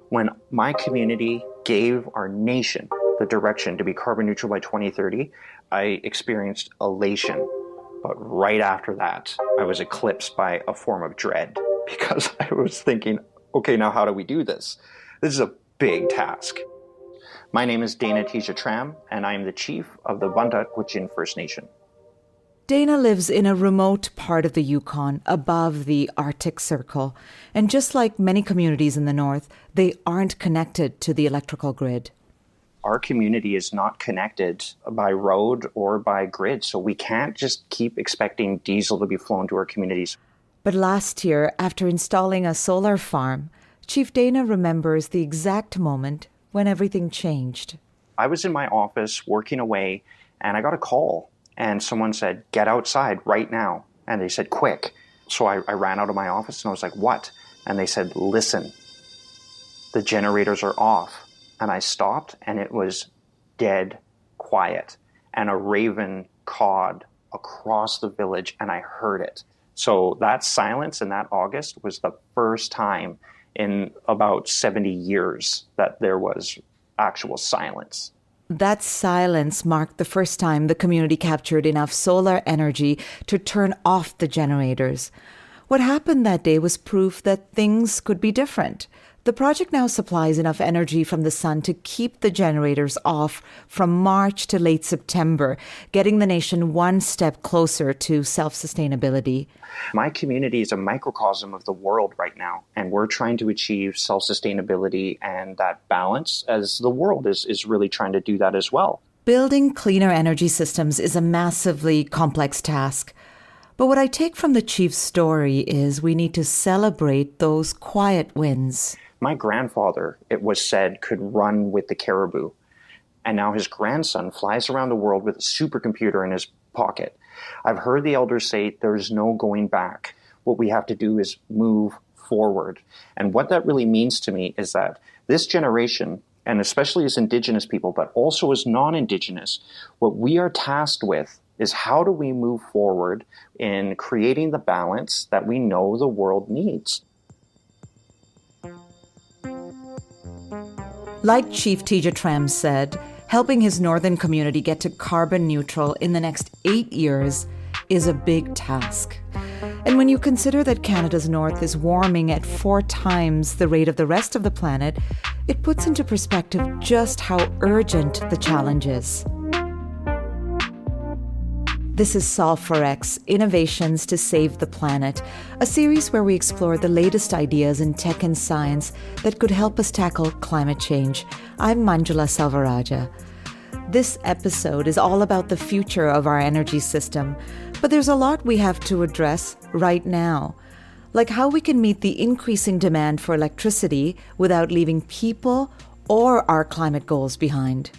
When my community gave our nation the direction to be carbon neutral by 2030, I experienced elation. But right after that, I was eclipsed by a form of dread because I was thinking, okay, now how do we do this? This is a big task. My name is Dana Tisha Tram, and I am the chief of the Vantakwichin First Nation. Dana lives in a remote part of the Yukon above the Arctic Circle, and just like many communities in the north, they aren't connected to the electrical grid. Our community is not connected by road or by grid, so we can't just keep expecting diesel to be flown to our communities. But last year, after installing a solar farm, Chief Dana remembers the exact moment when everything changed. I was in my office working away, and I got a call. And someone said, get outside right now. And they said, quick. So I ran out of my office and I was like, what? And they said, listen, the generators are off. And I stopped and it was dead quiet. And a raven cawed across the village and I heard it. So that silence in that August was the first time in about 70 years that there was actual silence. That silence marked the first time the community captured enough solar energy to turn off the generators. What happened that day was proof that things could be different. The project now supplies enough energy from the sun to keep the generators off from March to late September, getting the nation one step closer to self-sustainability. My community is a microcosm of the world right now, and we're trying to achieve self-sustainability and that balance as the world is really trying to do that as well. Building cleaner energy systems is a massively complex task. But what I take from the chief's story is we need to celebrate those quiet wins. My grandfather, it was said, could run with the caribou. And now his grandson flies around the world with a supercomputer in his pocket. I've heard the elders say there's no going back. What we have to do is move forward. And what that really means to me is that this generation, and especially as Indigenous people, but also as non-Indigenous, what we are tasked with is how do we move forward in creating the balance that we know the world needs. Like Chief Tisha Tram said, helping his northern community get to carbon neutral in the next 8 years is a big task. And when you consider that Canada's north is warming at 4 times the rate of the rest of the planet, it puts into perspective just how urgent the challenge is. This is Solve for X, Innovations to Save the Planet, a series where we explore the latest ideas in tech and science that could help us tackle climate change. I'm Manjula Selvarajah. This episode is all about the future of our energy system, but there's a lot we have to address right now, like how we can meet the increasing demand for electricity without leaving people or our climate goals behind.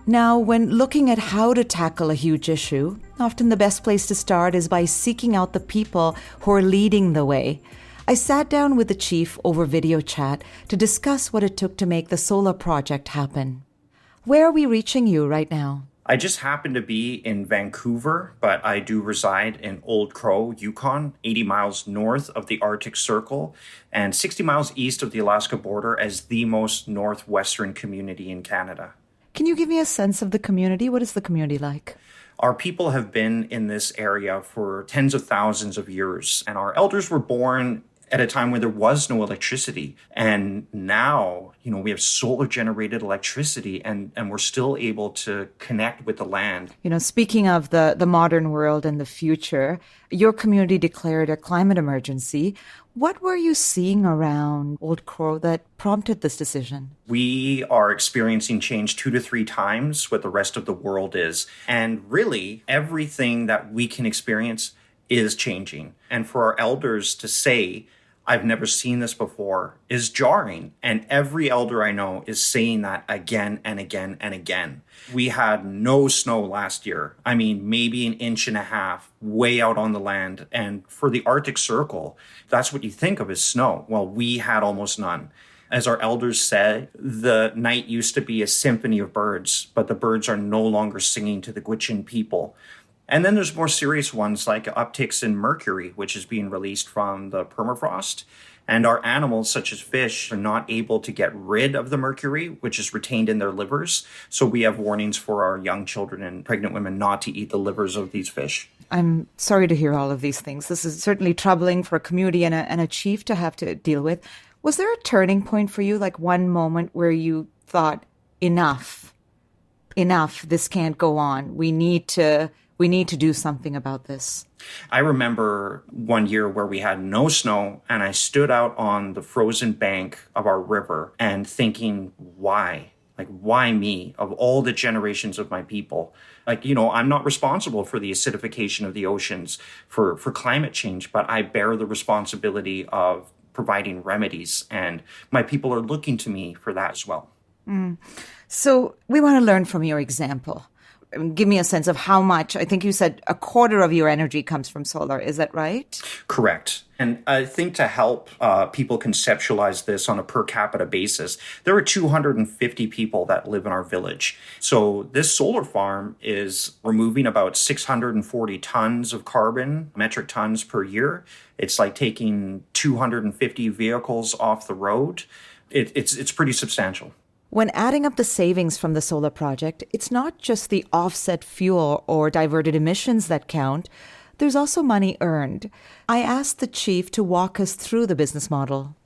Now, when looking at how to tackle a huge issue, often the best place to start is by seeking out the people who are leading the way. I sat down with the chief over video chat to discuss what it took to make the solar project happen. Where are we reaching you right now? I just happen to be in Vancouver, but I do reside in Old Crow, Yukon, 80 miles north of the Arctic Circle and 60 miles east of the Alaska border as the most northwestern community in Canada. Can you give me a sense of the community? What is the community like? Our people have been in this area for tens of thousands of years, and our elders were born at a time when there was no electricity. And now, we have solar generated electricity and we're still able to connect with the land. Speaking of the modern world and the future, your community declared a climate emergency. What were you seeing around Old Crow that prompted this decision? We are experiencing change 2 to 3 times what the rest of the world is. And really, everything that we can experience is changing. And for our elders to say, I've never seen this before, is jarring. And every elder I know is saying that again and again and again. We had no snow last year. I mean, maybe 1.5 inches way out on the land. And for the Arctic Circle, that's what you think of as snow. Well, we had almost none. As our elders said, the night used to be a symphony of birds, but the birds are no longer singing to the Gwich'in people. And then there's more serious ones like upticks in mercury, which is being released from the permafrost. And our animals, such as fish, are not able to get rid of the mercury, which is retained in their livers. So we have warnings for our young children and pregnant women not to eat the livers of these fish. I'm sorry to hear all of these things. This is certainly troubling for a community and a chief to have to deal with. Was there a turning point for you, like one moment where you thought, enough, this can't go on. We need to do something about this? I remember one year where we had no snow and I stood out on the frozen bank of our river and thinking, why? Like, why me? Of all the generations of my people? Like, I'm not responsible for the acidification of the oceans, for climate change, but I bear the responsibility of providing remedies. And my people are looking to me for that as well. So we want to learn from your example. Give me a sense of how much. I think you said a quarter of your energy comes from solar. Is that right? Correct. And I think to help people conceptualize this on a per capita basis, there are 250 people that live in our village. So this solar farm is removing about 640 tons of carbon, metric tons per year. It's like taking 250 vehicles off the road. It's pretty substantial. When adding up the savings from the solar project, it's not just the offset fuel or diverted emissions that count. There's also money earned. I asked the chief to walk us through the business model.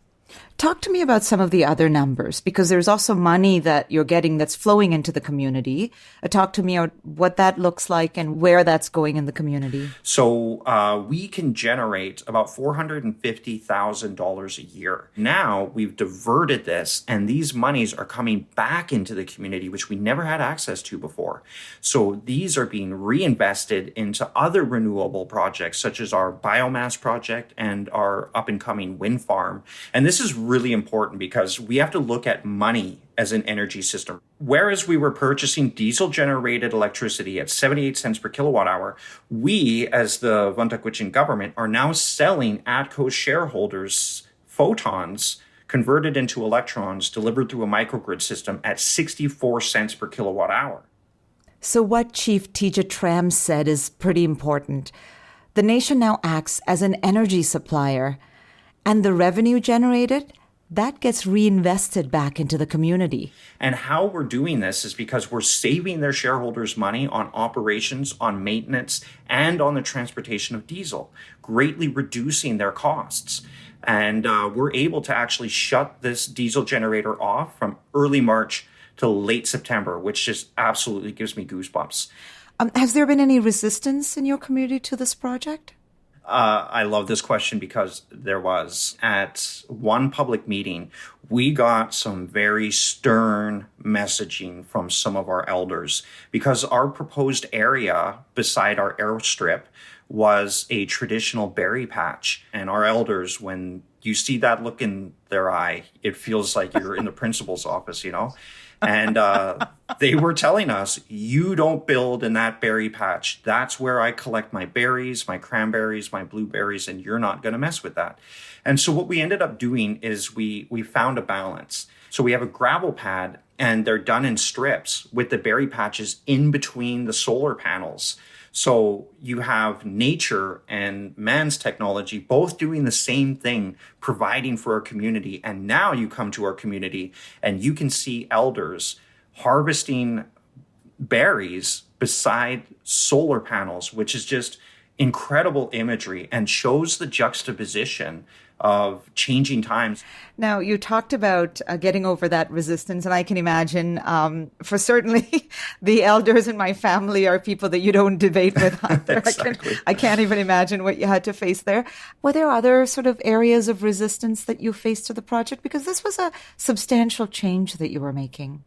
Talk to me about some of the other numbers, because there's also money that you're getting that's flowing into the community. Talk to me about what that looks like and where that's going in the community. So we can generate about $450,000 a year. Now we've diverted this, and these monies are coming back into the community, which we never had access to before. So these are being reinvested into other renewable projects, such as our biomass project and our up-and-coming wind farm. And this is really important because we have to look at money as an energy system. Whereas we were purchasing diesel-generated electricity at 78 cents per kilowatt hour, we, as the Vantakwichin government, are now selling ATCO shareholders photons converted into electrons delivered through a microgrid system at 64 cents per kilowatt hour. So what Chief Tija Tram said is pretty important. The nation now acts as an energy supplier, and the revenue generated, that gets reinvested back into the community. And how we're doing this is because we're saving their shareholders money on operations, on maintenance, and on the transportation of diesel, greatly reducing their costs. And we're able to actually shut this diesel generator off from early March to late September, which just absolutely gives me goosebumps. Has there been any resistance in your community to this project? I love this question because there was. At one public meeting, we got some very stern messaging from some of our elders because our proposed area beside our airstrip was a traditional berry patch. And our elders, when you see that look in their eye, it feels like you're in the principal's office, And they were telling us, you don't build in that berry patch. That's where I collect my berries, my cranberries, my blueberries, and you're not going to mess with that. And so what we ended up doing is we found a balance. So we have a gravel pad, and they're done in strips with the berry patches in between the solar panels. So you have nature and man's technology both doing the same thing, providing for our community. And now you come to our community and you can see elders harvesting berries beside solar panels, which is just incredible imagery and shows the juxtaposition of changing times. Now, you talked about getting over that resistance, and I can imagine for certainly the elders in my family are people that you don't debate with. Exactly. I can't even imagine what you had to face there. Were there other sort of areas of resistance that you faced to the project? Because this was a substantial change that you were making.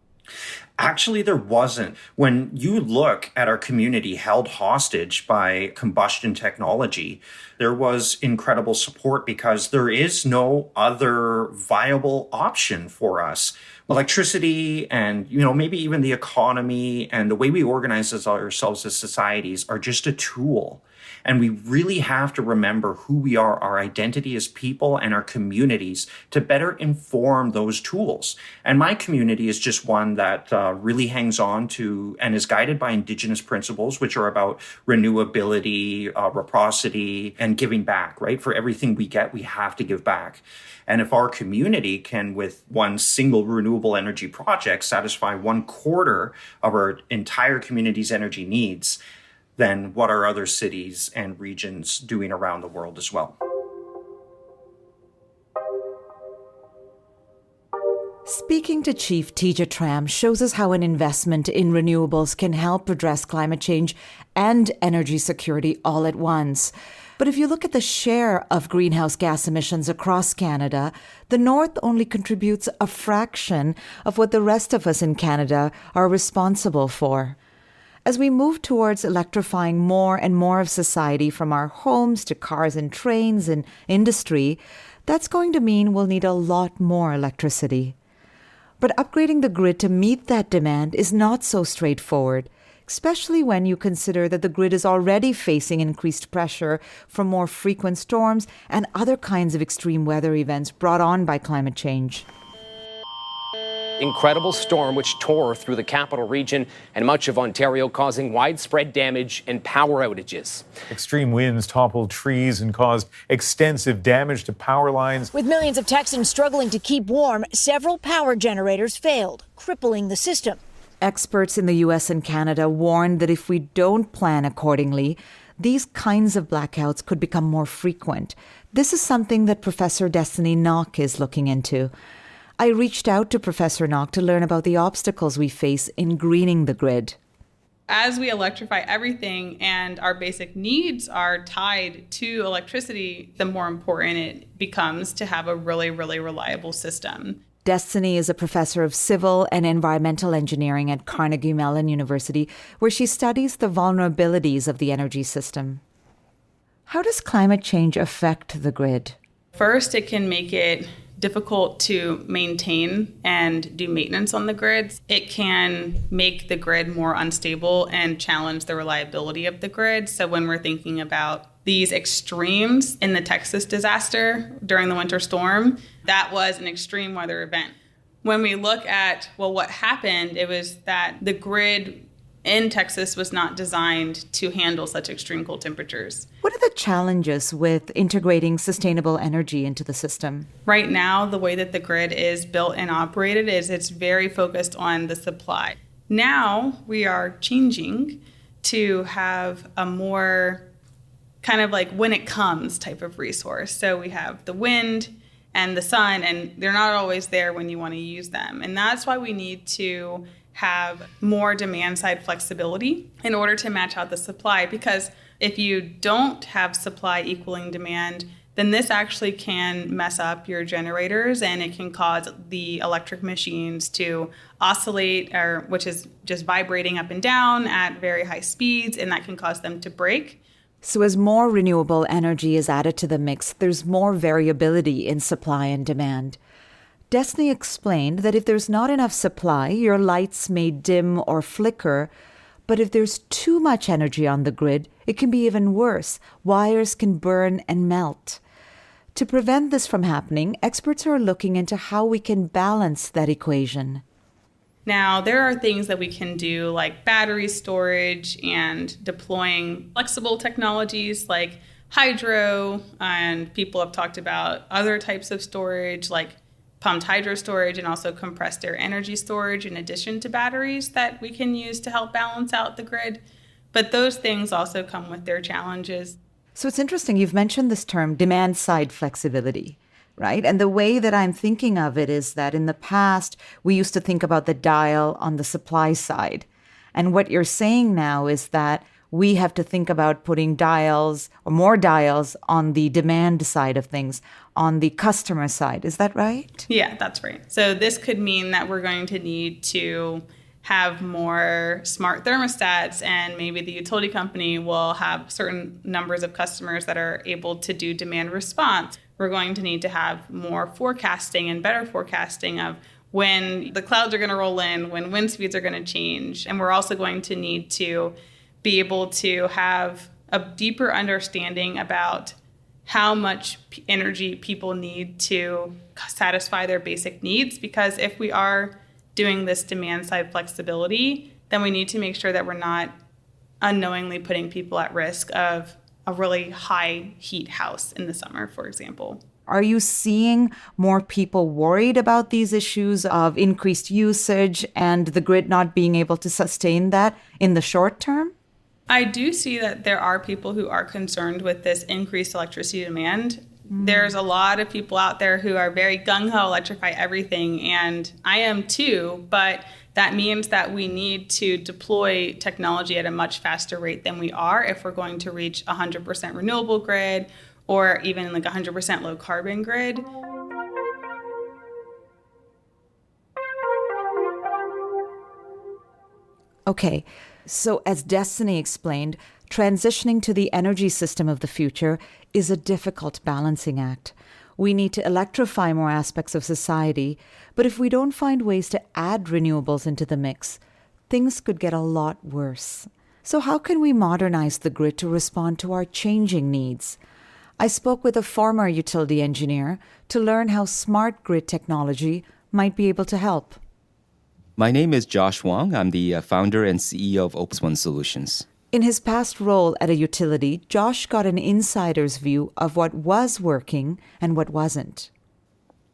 Actually, there wasn't. When you look at our community held hostage by combustion technology, there was incredible support because there is no other viable option for us. Electricity and, maybe even the economy and the way we organize ourselves as societies are just a tool. And we really have to remember who we are, our identity as people and our communities to better inform those tools. And my community is just one that really hangs on to and is guided by Indigenous principles, which are about renewability, reciprocity, and giving back, right? For everything we get, we have to give back. And if our community can, with one single renewable energy project, satisfy 1/4 of our entire community's energy needs, then what are other cities and regions doing around the world as well? Speaking to Chief Teja Tram shows us how an investment in renewables can help address climate change and energy security all at once. But if you look at the share of greenhouse gas emissions across Canada, the North only contributes a fraction of what the rest of us in Canada are responsible for. As we move towards electrifying more and more of society, from our homes to cars and trains and industry, that's going to mean we'll need a lot more electricity. But upgrading the grid to meet that demand is not so straightforward, especially when you consider that the grid is already facing increased pressure from more frequent storms and other kinds of extreme weather events brought on by climate change. Incredible storm which tore through the capital region and much of Ontario, causing widespread damage and power outages. Extreme winds toppled trees and caused extensive damage to power lines. With millions of Texans struggling to keep warm, several power generators failed, crippling the system. Experts in the US and Canada warned that if we don't plan accordingly, these kinds of blackouts could become more frequent. This is something that Professor Destiny Knock is looking into. I reached out to Professor Knock to learn about the obstacles we face in greening the grid. As we electrify everything and our basic needs are tied to electricity, the more important it becomes to have a really, really reliable system. Destiny is a professor of civil and environmental engineering at Carnegie Mellon University, where she studies the vulnerabilities of the energy system. How does climate change affect the grid? First, it can make it difficult to maintain and do maintenance on the grids. It can make the grid more unstable and challenge the reliability of the grid. So when we're thinking about these extremes in the Texas disaster during the winter storm, that was an extreme weather event. When we look at, well, what happened, it was that the grid in Texas was not designed to handle such extreme cold temperatures. What are the challenges with integrating sustainable energy into the system? Right now, the way that the grid is built and operated is it's very focused on the supply. Now we are changing to have a more kind of like when it comes type of resource. So we have the wind and the sun, and they're not always there when you want to use them. And that's why we need to have more demand side flexibility in order to match out the supply. Because if you don't have supply equaling demand, then this actually can mess up your generators, and it can cause the electric machines to oscillate, or which is just vibrating up and down at very high speeds, and that can cause them to break. So as more renewable energy is added to the mix, there's more variability in supply and demand. Destiny explained that if there's not enough supply, your lights may dim or flicker, but if there's too much energy on the grid, it can be even worse. Wires can burn and melt. To prevent this from happening, experts are looking into how we can balance that equation. Now, there are things that we can do like battery storage and deploying flexible technologies like hydro, and people have talked about other types of storage like pumped hydro storage and also compressed air energy storage in addition to batteries that we can use to help balance out the grid. But those things also come with their challenges. So it's interesting, you've mentioned this term demand side flexibility, right? And the way that I'm thinking of it is that in the past, we used to think about the dial on the supply side. And what you're saying now is that we have to think about putting dials or more dials on the demand side of things, on the customer side. Is that right? Yeah, that's right. So this could mean that we're going to need to have more smart thermostats, and maybe the utility company will have certain numbers of customers that are able to do demand response. We're going to need to have more forecasting and better forecasting of when the clouds are going to roll in, when wind speeds are going to change. And we're also going to need to be able to have a deeper understanding about how much energy people need to satisfy their basic needs. Because if we are doing this demand side flexibility, then we need to make sure that we're not unknowingly putting people at risk of a really high heat house in the summer, for example. Are you seeing more people worried about these issues of increased usage and the grid not being able to sustain that in the short term? I do see that there are people who are concerned with this increased electricity demand. There's a lot of people out there who are very gung-ho, electrify everything, and I am too, but that means that we need to deploy technology at a much faster rate than we are if we're going to reach 100% renewable grid or even like 100% low carbon grid. Okay, so as Destiny explained, transitioning to the energy system of the future is a difficult balancing act. We need to electrify more aspects of society, but if we don't find ways to add renewables into the mix, things could get a lot worse. So how can we modernize the grid to respond to our changing needs? I spoke with a former utility engineer to learn how smart grid technology might be able to help. My name is Josh Wong. I'm the founder and CEO of Opus One Solutions. In his past role at a utility, Josh got an insider's view of what was working and what wasn't.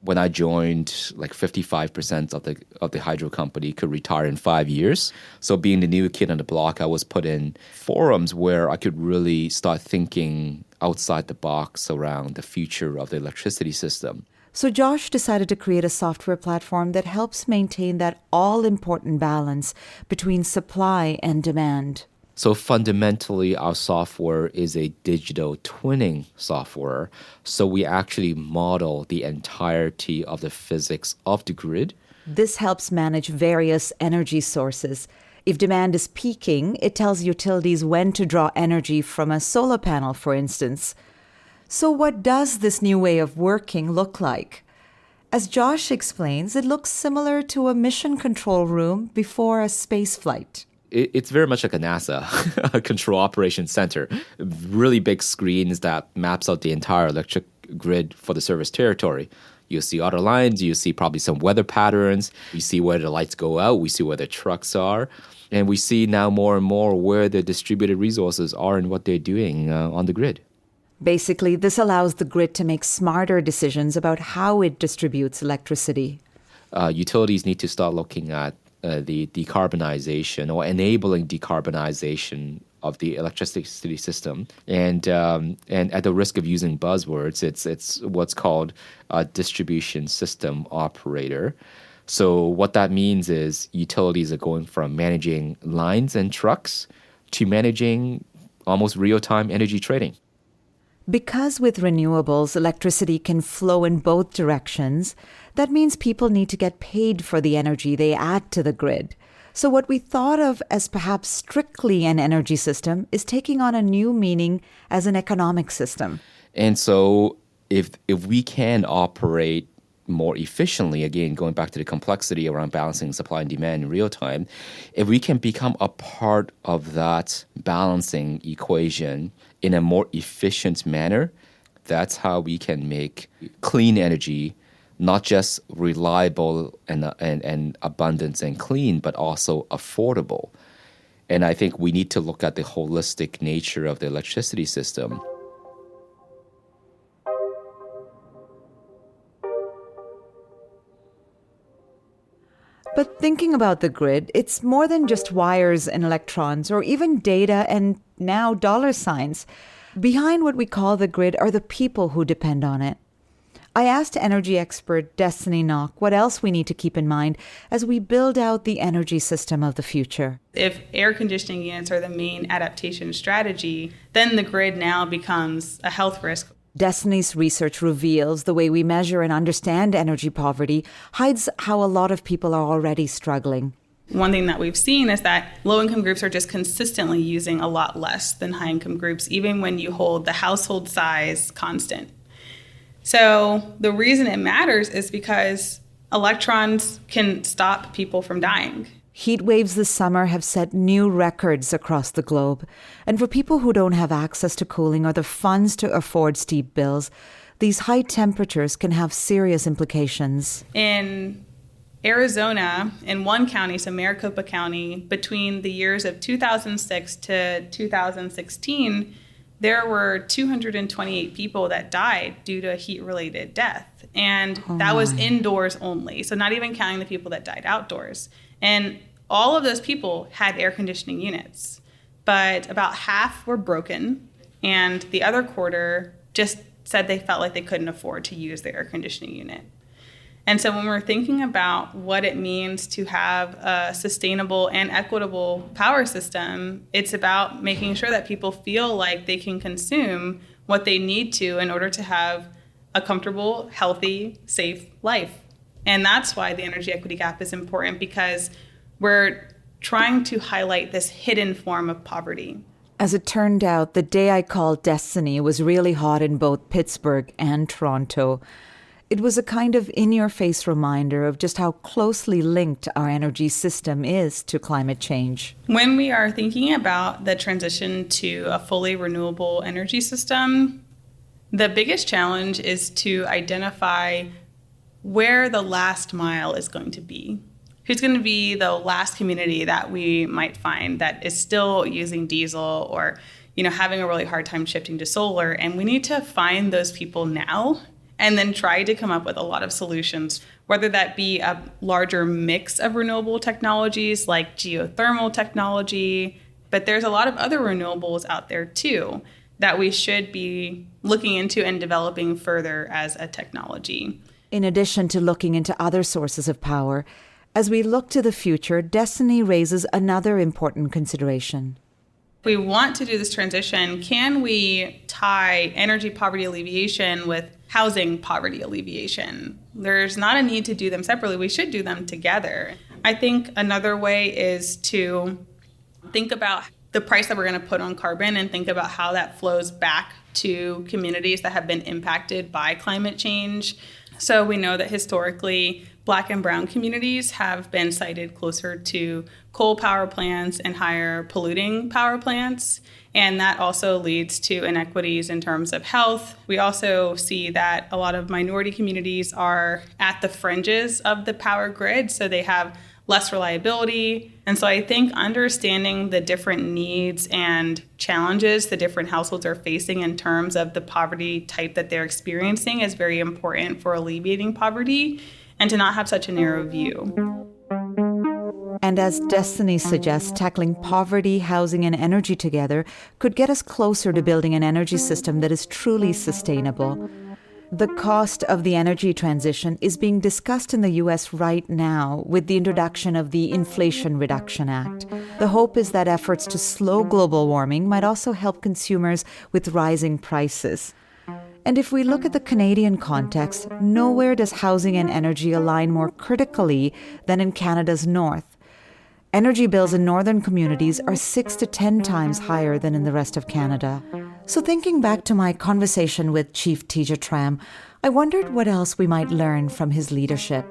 When I joined, like 55% of the hydro company could retire in 5 years. So being the new kid on the block, I was put in forums where I could really start thinking outside the box around the future of the electricity system. So Josh decided to create a software platform that helps maintain that all-important balance between supply and demand. So fundamentally, our software is a digital twinning software. So we actually model the entirety of the physics of the grid. This helps manage various energy sources. If demand is peaking, it tells utilities when to draw energy from a solar panel, for instance. So what does this new way of working look like? As Josh explains, it looks similar to a mission control room before a space flight. It's very much like a NASA a control operations center. Really big screens that maps out the entire electric grid for the service territory. You'll see other lines, you see probably some weather patterns, you see where the lights go out, we see where the trucks are, and we see now more and more where the distributed resources are and what they're doing on the grid. Basically, this allows the grid to make smarter decisions about how it distributes electricity. Utilities need to start looking at the decarbonization or enabling decarbonization of the electricity system. And at the risk of using buzzwords, it's what's called a distribution system operator. So what that means is utilities are going from managing lines and trucks to managing almost real-time energy trading. Because with renewables, electricity can flow in both directions, that means people need to get paid for the energy they add to the grid. So what we thought of as perhaps strictly an energy system is taking on a new meaning as an economic system. And so if we can operate more efficiently, again, going back to the complexity around balancing supply and demand in real time, if we can become a part of that balancing equation in a more efficient manner, that's how we can make clean energy not just reliable and abundant and clean, but also affordable. And I think we need to look at the holistic nature of the electricity system. But thinking about the grid, it's more than just wires and electrons, or even data and now dollar signs. Behind what we call the grid are the people who depend on it. I asked energy expert Destiny Knock what else we need to keep in mind as we build out the energy system of the future. If air conditioning units are the main adaptation strategy, then the grid now becomes a health risk. Destiny's research reveals the way we measure and understand energy poverty hides how a lot of people are already struggling. One thing that we've seen is that low-income groups are just consistently using a lot less than high-income groups, even when you hold the household size constant. So the reason it matters is because electrons can stop people from dying. Heat waves this summer have set new records across the globe. And for people who don't have access to cooling or the funds to afford steep bills, these high temperatures can have serious implications. In Arizona, in one county, so Maricopa County, between the years of 2006 to 2016, there were 228 people that died due to a heat-related death. And that was indoors only, so not even counting the people that died outdoors. And all of those people had air conditioning units, but about half were broken, and the other quarter just said they felt like they couldn't afford to use their air conditioning unit. And so when we're thinking about what it means to have a sustainable and equitable power system, it's about making sure that people feel like they can consume what they need to in order to have a comfortable, healthy, safe life. And that's why the energy equity gap is important, because we're trying to highlight this hidden form of poverty. As it turned out, the day I called destiny was really hot in both Pittsburgh and Toronto. It was a kind of in-your-face reminder of just how closely linked our energy system is to climate change. When we are thinking about the transition to a fully renewable energy system, the biggest challenge is to identify where the last mile is going to be. Who's going to be the last community that we might find that is still using diesel or, having a really hard time shifting to solar? And we need to find those people now and then try to come up with a lot of solutions, whether that be a larger mix of renewable technologies like geothermal technology, but there's a lot of other renewables out there too that we should be looking into and developing further as a technology. In addition to looking into other sources of power, as we look to the future, Destiny raises another important consideration. If we want to do this transition, can we tie energy poverty alleviation with housing poverty alleviation? There's not a need to do them separately. We should do them together. I think another way is to think about the price that we're going to put on carbon and think about how that flows back to communities that have been impacted by climate change. So we know that historically, Black and brown communities have been sited closer to coal power plants and higher polluting power plants. And that also leads to inequities in terms of health. We also see that a lot of minority communities are at the fringes of the power grid, so they have less reliability. And so I think understanding the different needs and challenges the different households are facing in terms of the poverty type that they're experiencing is very important for alleviating poverty and to not have such a narrow view. And as Destiny suggests, tackling poverty, housing, and energy together could get us closer to building an energy system that is truly sustainable. The cost of the energy transition is being discussed in the U.S. right now with the introduction of the Inflation Reduction Act. The hope is that efforts to slow global warming might also help consumers with rising prices. And if we look at the Canadian context, nowhere does housing and energy align more critically than in Canada's north. Energy bills in northern communities are 6 to 10 times higher than in the rest of Canada. So thinking back to my conversation with Chief Teja Tram, I wondered what else we might learn from his leadership.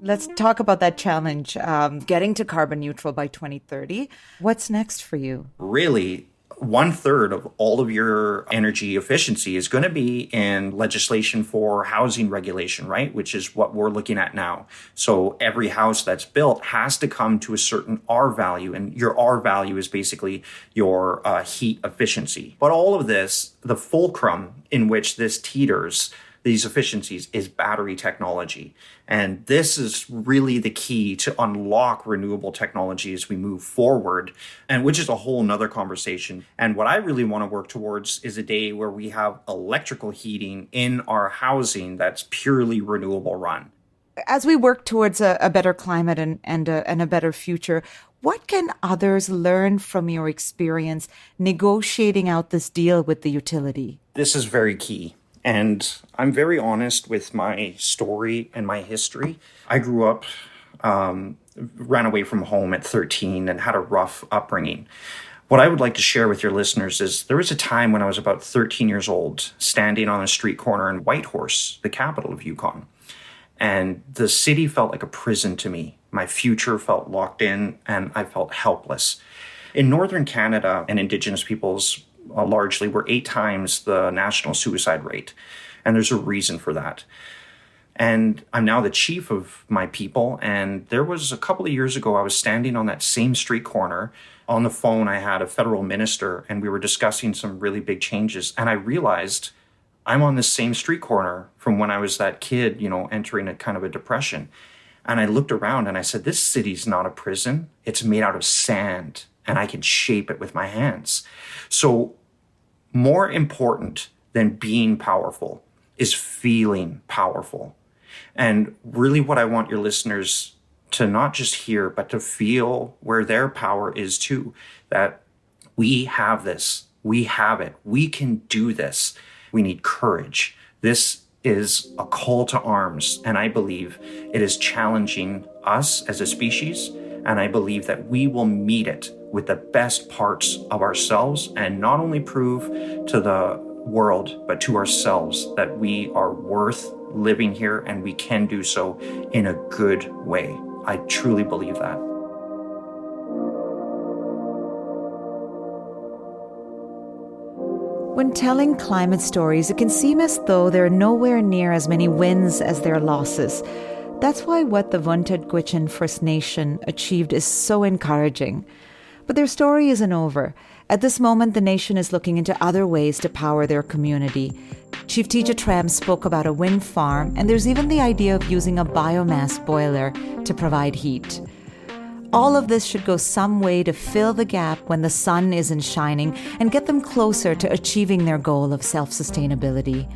Let's talk about that challenge, getting to carbon neutral by 2030. What's next for you? Really, 1/3 of all of your energy efficiency is going to be in legislation for housing regulation, right? Which is what we're looking at now. So every house that's built has to come to a certain R value, and your R value is basically your heat efficiency. But all of this, the fulcrum in which this teeters these efficiencies is battery technology. And this is really the key to unlock renewable technology as we move forward, and which is a whole nother conversation. And what I really want to work towards is a day where we have electrical heating in our housing that's purely renewable run. As we work towards a better climate and a better future, what can others learn from your experience negotiating out this deal with the utility? This is very key. And I'm very honest with my story and my history. I grew up, ran away from home at 13 and had a rough upbringing. What I would like to share with your listeners is there was a time when I was about 13 years old, standing on a street corner in Whitehorse, the capital of Yukon. And the city felt like a prison to me. My future felt locked in, and I felt helpless. In Northern Canada, and Indigenous peoples largely were 8 times the national suicide rate. And there's a reason for that. And I'm now the chief of my people. And there was a couple of years ago, I was standing on that same street corner. On the phone, I had a federal minister, and we were discussing some really big changes. And I realized I'm on this same street corner from when I was that kid, entering a kind of a depression. And I looked around and I said, this city's not a prison. It's made out of sand, and I can shape it with my hands. So more important than being powerful is feeling powerful. And really what I want your listeners to not just hear, but to feel where their power is too, that we have this, we have it, we can do this. We need courage. This is a call to arms, and I believe it is challenging us as a species, and I believe that we will meet it with the best parts of ourselves and not only prove to the world, but to ourselves that we are worth living here and we can do so in a good way. I truly believe that. When telling climate stories, it can seem as though there are nowhere near as many wins as there are losses. That's why what the Vuntad Gwitchin First Nation achieved is so encouraging. But their story isn't over. At this moment, the nation is looking into other ways to power their community. Chief Tija Tram spoke about a wind farm, and there's even the idea of using a biomass boiler to provide heat. All of this should go some way to fill the gap when the sun isn't shining and get them closer to achieving their goal of self-sustainability.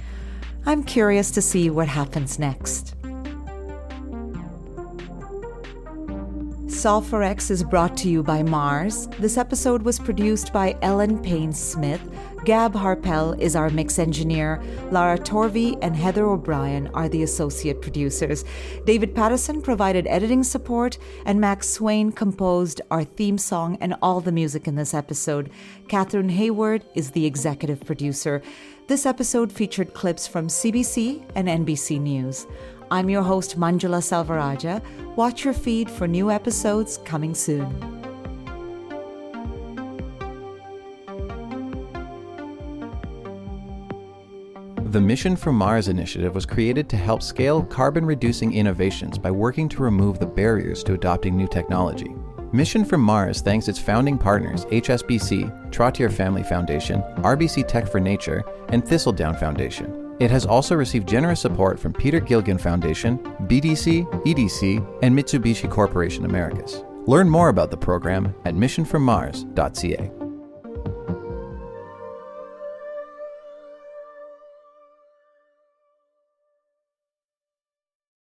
I'm curious to see what happens next. Solve for X is brought to you by Mars. This episode was produced by Ellen Payne-Smith. Gab Harpel is our mix engineer. Lara Torvey and Heather O'Brien are the associate producers. David Patterson provided editing support, and Max Swain composed our theme song and all the music in this episode. Catherine Hayward is the executive producer. This episode featured clips from CBC and NBC News. I'm your host, Manjula Salvaraja. Watch your feed for new episodes coming soon. The Mission from Mars initiative was created to help scale carbon-reducing innovations by working to remove the barriers to adopting new technology. Mission from Mars thanks its founding partners HSBC, Trottier Family Foundation, RBC Tech for Nature, and Thistledown Foundation. It has also received generous support from Peter Gilligan Foundation, BDC, EDC, and Mitsubishi Corporation Americas. Learn more about the program at missionfrommars.ca.